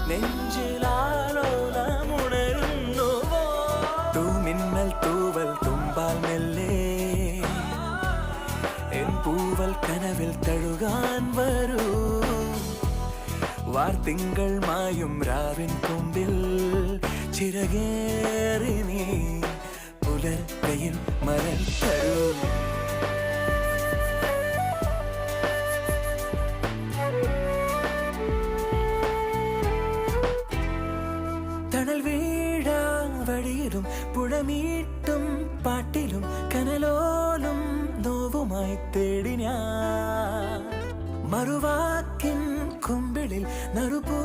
നെഞ്ചിലാലോലമുണരുന്നുവോ തൂമിന്നൽ തൂവൽ തുമ്പാൽ മെല്ലെ എൻ പൂവൽ കനവിൽ തഴുകാൻ വരൂ വാർത്തിങ്കൾ മായും രാവിൻ കൊമ്പിൽ ചിറകേറി നീ പുലർക്കയിൽ മരൽ തരൂ തണൽ വീഴാ വഴിയിലും പുഴമീട്ടും പാട്ടിലും കനലോലും നോവുമായി തേടി ഞാൻ മറുവാക്കിൻ കുമ്പിളിൽ നറുപൂ